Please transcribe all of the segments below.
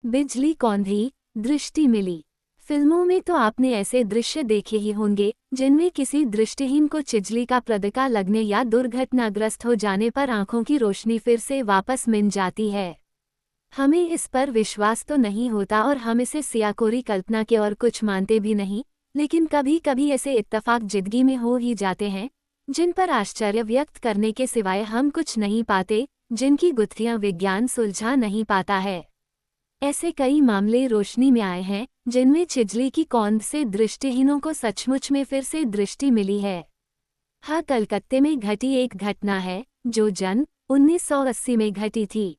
बिजली कौंधी, दृष्टि मिली। फिल्मों में तो आपने ऐसे दृश्य देखे ही होंगे जिनमें किसी दृष्टिहीन को चिजली का पड़ाका लगने या दुर्घटनाग्रस्त हो जाने पर आंखों की रोशनी फिर से वापस मिल जाती है। हमें इस पर विश्वास तो नहीं होता और हम इसे सियाकोरी कल्पना के और कुछ मानते भी नहीं, लेकिन कभी कभी ऐसे इत्तेफाक जिंदगी में हो ही जाते हैं जिन पर आश्चर्य व्यक्त करने के सिवाय हम कुछ नहीं पाते, जिनकी गुत्थियां विज्ञान सुलझा नहीं पाता है। ऐसे कई मामले रोशनी में आए हैं जिनमें चिजली की कौंध से दृष्टिहीनों को सचमुच में फिर से दृष्टि मिली है। हाँ, कलकत्ते में घटी एक घटना है जो जन 1980 में घटी थी।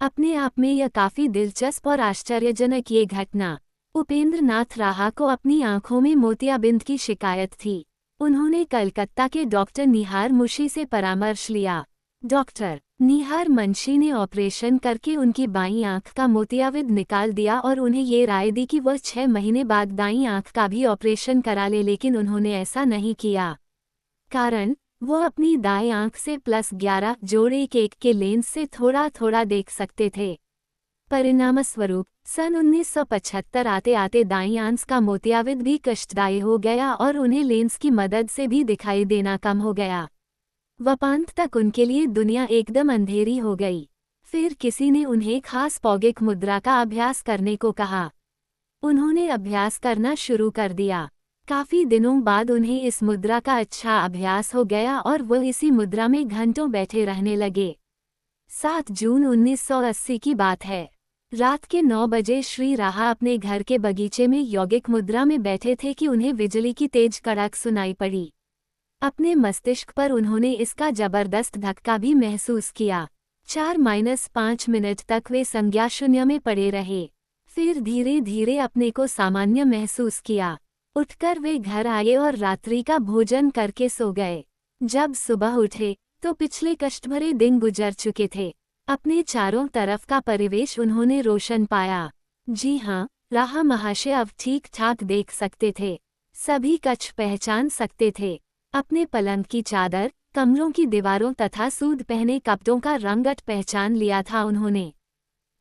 अपने आप में यह काफी दिलचस्प और आश्चर्यजनक ये घटना। उपेंद्र नाथ राहा को अपनी आंखों में मोतियाबिंद की शिकायत थी। उन्होंने कलकत्ता के डॉक्टर निहार मुंशी से परामर्श लिया। डॉक्टर निहार मुंशी ने ऑपरेशन करके उनकी बाईं आंख का मोतियाबिंद निकाल दिया और उन्हें ये राय दी कि वह 6 महीने बाद दाईं आंख का भी ऑपरेशन करा ले, लेकिन उन्होंने ऐसा नहीं किया। कारण, वो अपनी दाएं आंख से +11 जोड़ 1:1 के लेंस से थोड़ा थोड़ा देख सकते थे। परिणामस्वरूप सन 1975 आते आते दाईं आंख का मोतियाबिंद भी कष्टदायी हो गया और उन्हें लेंस की मदद से भी दिखाई देना कम हो गया। वपांत तक उनके लिए दुनिया एकदम अंधेरी हो गई। फिर किसी ने उन्हें खास पौगिक मुद्रा का अभ्यास करने को कहा। उन्होंने अभ्यास करना शुरू कर दिया। काफी दिनों बाद उन्हें इस मुद्रा का अच्छा अभ्यास हो गया और वह इसी मुद्रा में घंटों बैठे रहने लगे। 7 जून 1980 की बात है। रात के 9 बजे श्री राहा अपने घर के बगीचे में यौगिक मुद्रा में बैठे थे कि उन्हें बिजली की तेज कड़क सुनाई पड़ी। अपने मस्तिष्क पर उन्होंने इसका जबरदस्त धक्का भी महसूस किया। 4-5 मिनट तक वे संज्ञा शून्य में पड़े रहे। फिर धीरे धीरे अपने को सामान्य महसूस किया। उठकर वे घर आए और रात्रि का भोजन करके सो गए। जब सुबह उठे तो पिछले कष्टभरे दिन गुजर चुके थे। अपने चारों तरफ का परिवेश उन्होंने रोशन पाया। जी हाँ, राहा महाशय अब ठीक ठाक देख सकते थे। सभी कक्ष पहचान सकते थे। अपने पलंग की चादर, कमरों की दीवारों तथा सूद पहने कपड़ों का रंगट पहचान लिया था उन्होंने।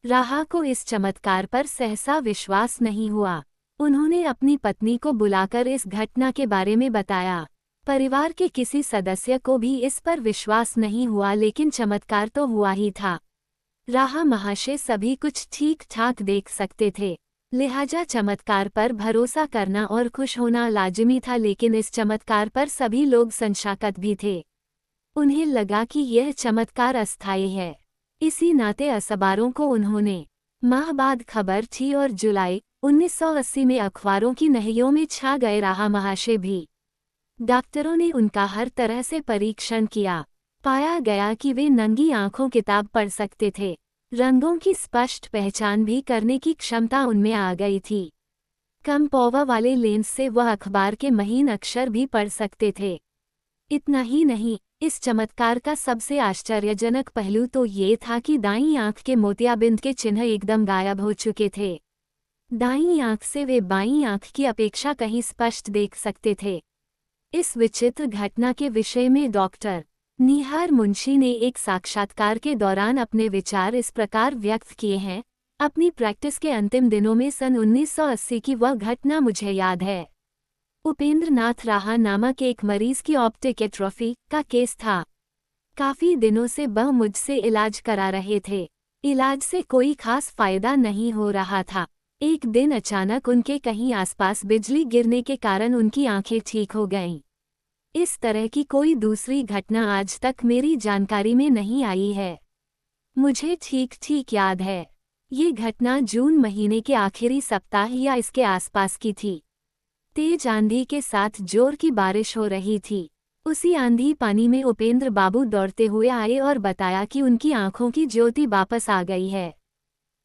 राहा को इस चमत्कार पर सहसा विश्वास नहीं हुआ। उन्होंने अपनी पत्नी को बुलाकर इस घटना के बारे में बताया। परिवार के किसी सदस्य को भी इस पर विश्वास नहीं हुआ, लेकिन चमत्कार तो हुआ ही था। राहा महाशय सभी कुछ ठीक ठाक देख सकते थे, लिहाजा चमत्कार पर भरोसा करना और खुश होना लाजिमी था, लेकिन इस चमत्कार पर सभी लोग संशाकत भी थे। उन्हें लगा कि यह चमत्कार अस्थायी है। इसी नाते अखबारों को उन्होंने माह बाद खबर थी और जुलाई 1980 में अखबारों की नहियों में छा गए। राहा महाशय भी। डॉक्टरों ने उनका हर तरह से परीक्षण किया। पाया गया कि वे नंगी आंखों किताब पढ़ सकते थे। रंगों की स्पष्ट पहचान भी करने की क्षमता उनमें आ गई थी। कम पौवा वाले लेंस से वह अखबार के महीन अक्षर भी पढ़ सकते थे। इतना ही नहीं, इस चमत्कार का सबसे आश्चर्यजनक पहलू तो ये था कि दाईं आंख के मोतियाबिंद के चिन्ह एकदम गायब हो चुके थे। दाईं आंख से वे बाईं आंख की अपेक्षा कहीं स्पष्ट देख सकते थे। इस विचित्र घटना के विषय में डॉक्टर निहार मुंशी ने एक साक्षात्कार के दौरान अपने विचार इस प्रकार व्यक्त किए हैं। अपनी प्रैक्टिस के अंतिम दिनों में सन 1980 की वह घटना मुझे याद है। उपेंद्र नाथ राहा नामक एक मरीज की ऑप्टिक एट्रोफी का केस था। काफी दिनों से वह मुझसे इलाज करा रहे थे। इलाज से कोई खास फायदा नहीं हो रहा था। एक दिन अचानक उनके कहीं आसपास बिजली गिरने के कारण उनकी आंखें ठीक हो गईं। इस तरह की कोई दूसरी घटना आज तक मेरी जानकारी में नहीं आई है। मुझे ठीक ठीक याद है, ये घटना जून महीने के आखिरी सप्ताह या इसके आसपास की थी। तेज आंधी के साथ जोर की बारिश हो रही थी। उसी आंधी पानी में उपेंद्र बाबू दौड़ते हुए आए और बताया कि उनकी आंखों की ज्योति वापस आ गई है।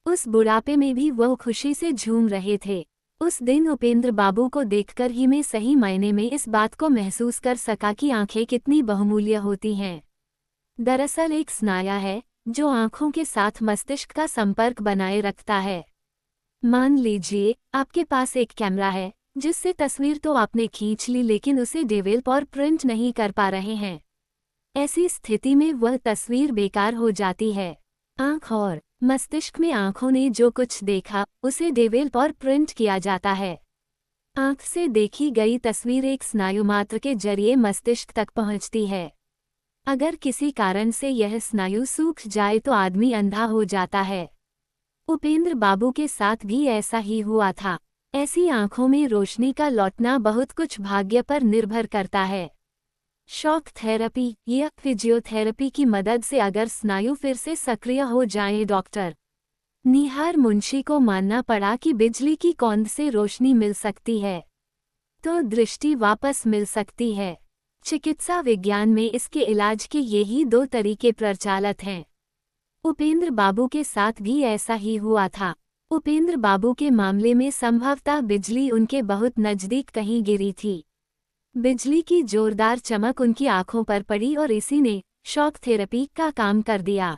उस बुढ़ापे में भी वह खुशी से झूम रहे थे। उस दिन उपेंद्र बाबू को देखकर ही मैं सही मायने में इस बात को महसूस कर सका कि आंखें कितनी बहुमूल्य होती हैं। दरअसल एक स्नायु है जो आंखों के साथ मस्तिष्क का संपर्क बनाए रखता है। मान लीजिए आपके पास एक कैमरा है जिससे तस्वीर तो आपने खींच ली, लेकिन उसे डेवलप और प्रिंट नहीं कर पा रहे हैं। ऐसी स्थिति में वह तस्वीर बेकार हो जाती है। आंख और मस्तिष्क में आंखों ने जो कुछ देखा उसे डेवलप और प्रिंट किया जाता है। आंख से देखी गई तस्वीर एक स्नायु मात्र के जरिए मस्तिष्क तक पहुंचती है। अगर किसी कारण से यह स्नायु सूख जाए तो आदमी अंधा हो जाता है। उपेंद्र बाबू के साथ भी ऐसा ही हुआ था। ऐसी आंखों में रोशनी का लौटना बहुत कुछ भाग्य पर निर्भर करता है। शॉक थेरेपी या फिजियोथेरेपी की मदद से अगर स्नायु फिर से सक्रिय हो जाए। डॉक्टर निहार मुंशी को मानना पड़ा कि बिजली की कौंध से रोशनी मिल सकती है तो दृष्टि वापस मिल सकती है। चिकित्सा विज्ञान में इसके इलाज के यही दो तरीके प्रचलित हैं। उपेंद्र बाबू के साथ भी ऐसा ही हुआ था। उपेंद्र बाबू के मामले में संभवतः बिजली उनके बहुत नज़दीक कहीं गिरी थी। बिजली की जोरदार चमक उनकी आंखों पर पड़ी और इसी ने शॉक थेरेपी का काम कर दिया।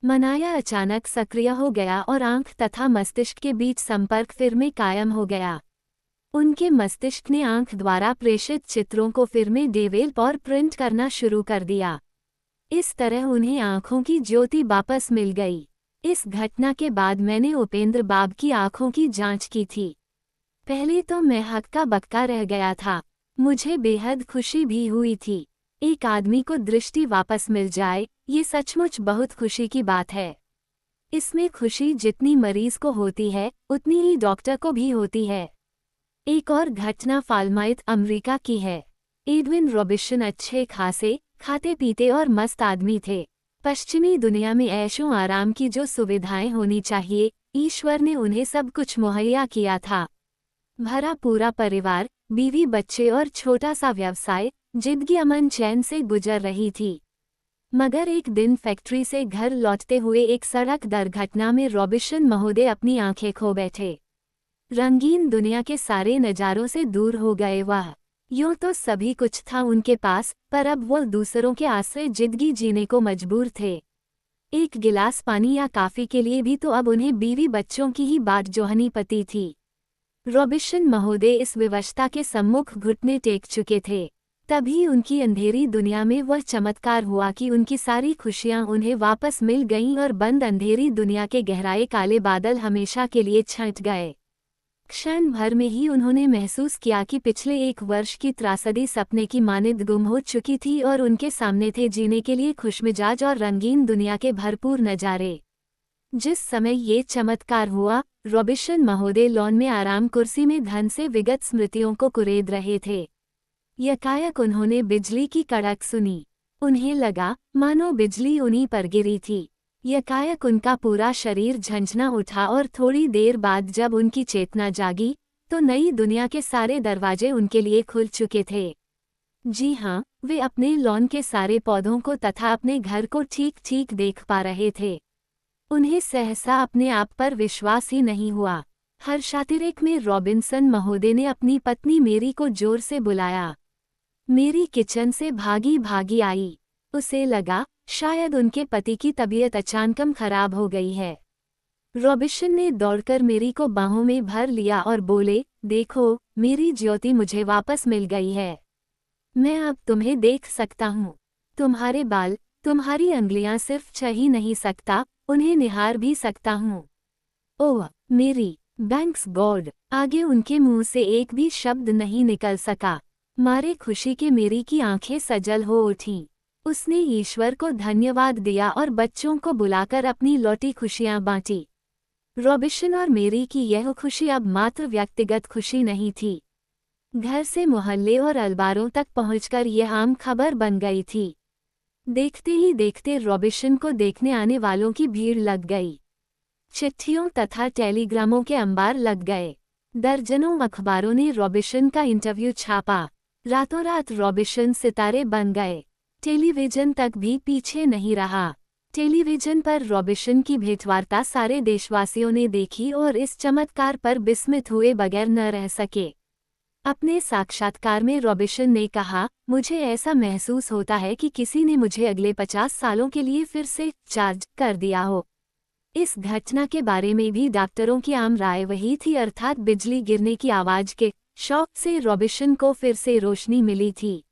मनाया अचानक सक्रिय हो गया और आंख तथा मस्तिष्क के बीच संपर्क फिर में कायम हो गया। उनके मस्तिष्क ने आंख द्वारा प्रेषित चित्रों को फिर में डेवलप और प्रिंट करना शुरू कर दिया। इस तरह उन्हें आंखों की ज्योति वापस मिल गई। इस घटना के बाद मैंने उपेंद्र बाबू की आंखों की जांच की थी। पहले तो मैं हक्का बक्का रह गया था। मुझे बेहद खुशी भी हुई थी। एक आदमी को दृष्टि वापस मिल जाए, ये सचमुच बहुत खुशी की बात है। इसमें खुशी जितनी मरीज को होती है उतनी ही डॉक्टर को भी होती है। एक और घटना फाल्माइट अमेरिका की है। एडविन रॉबिन्सन अच्छे खासे खाते पीते और मस्त आदमी थे। पश्चिमी दुनिया में ऐशो आराम की जो सुविधाएं होनी चाहिए, ईश्वर ने उन्हें सब कुछ मुहैया किया था। भरा पूरा परिवार, बीवी बच्चे और छोटा सा व्यवसाय, जिंदगी अमन चैन से गुजर रही थी। मगर एक दिन फैक्ट्री से घर लौटते हुए एक सड़क दुर्घटना में रॉबिन्सन महोदय अपनी आंखें खो बैठे। रंगीन दुनिया के सारे नज़ारों से दूर हो गए वह। यूं तो सभी कुछ था उनके पास, पर अब वो दूसरों के आश्रय जिंदगी जीने को मजबूर थे। एक गिलास पानी या काफी के लिए भी तो अब उन्हें बीवी बच्चों की ही बाट जोहनी पती थी। रॉबिन्सन महोदय इस विवशता के सम्मुख घुटने टेक चुके थे। तभी उनकी अंधेरी दुनिया में वह चमत्कार हुआ कि उनकी सारी खुशियां उन्हें वापस मिल गईं और बंद अंधेरी दुनिया के गहराए काले बादल हमेशा के लिए छंट गए। क्षण भर में ही उन्होंने महसूस किया कि पिछले एक वर्ष की त्रासदी सपने की मानिंद गुम हो चुकी थी और उनके सामने थे जीने के लिए खुशमिजाज और रंगीन दुनिया के भरपूर नज़ारे। जिस समय ये चमत्कार हुआ, रॉबिन्सन महोदय लॉन में आराम कुर्सी में धन से विगत स्मृतियों को कुरेद रहे थे। यकायक उन्होंने बिजली की कड़क सुनी। उन्हें लगा मानो बिजली उन्हीं पर गिरी थी। यकायक उनका पूरा शरीर झंझना उठा और थोड़ी देर बाद जब उनकी चेतना जागी तो नई दुनिया के सारे दरवाजे उनके लिए खुल चुके थे। जी हाँ, वे अपने लॉन के सारे पौधों को तथा अपने घर को ठीक ठीक देख पा रहे थे। उन्हें सहसा अपने आप पर विश्वास ही नहीं हुआ। हर्षातिरेक में रॉबिन्सन महोदय ने अपनी पत्नी मेरी को जोर से बुलाया। मेरी किचन से भागी भागी आई। उसे लगा शायद उनके पति की तबीयत अचानक खराब हो गई है। रॉबिन्सन ने दौड़कर मेरी को बाहों में भर लिया और बोले, देखो मेरी ज्योति मुझे वापस मिल गई है। मैं अब तुम्हें देख सकता हूँ। तुम्हारे बाल, तुम्हारी अंगुलियां सिर्फ छह ही नहीं सकता, उन्हें निहार भी सकता हूँ। ओह मेरी, थैंक्स गॉड। आगे उनके मुंह से एक भी शब्द नहीं निकल सका। मारे खुशी के मेरी की आंखें सजल हो उठीं। उसने ईश्वर को धन्यवाद दिया और बच्चों को बुलाकर अपनी लौटी खुशियां बांटी। रॉबिन्सन और मेरी की यह खुशी अब मात्र व्यक्तिगत खुशी नहीं थी। घर से मोहल्ले और अखबारों तक पहुंचकर यह आम खबर बन गई थी। देखते ही देखते रॉबिन्सन को देखने आने वालों की भीड़ लग गई। चिट्ठियों तथा टेलीग्रामों के अंबार लग गए। दर्जनों अखबारों ने रॉबिन्सन का इंटरव्यू छापा। रातों रात रॉबिन्सन सितारे बन गए। टेलीविजन तक भी पीछे नहीं रहा। टेलीविजन पर रॉबिन्सन की भेंटवार्ता सारे देशवासियों ने देखी और इस चमत्कार पर विस्मित हुए बगैर न रह सके। अपने साक्षात्कार में रॉबिन्सन ने कहा, मुझे ऐसा महसूस होता है कि किसी ने मुझे अगले 50 सालों के लिए फिर से चार्ज कर दिया हो। इस घटना के बारे में भी डॉक्टरों की आम राय वही थी, अर्थात बिजली गिरने की आवाज के शॉक से रॉबिन्सन को फिर से रोशनी मिली थी।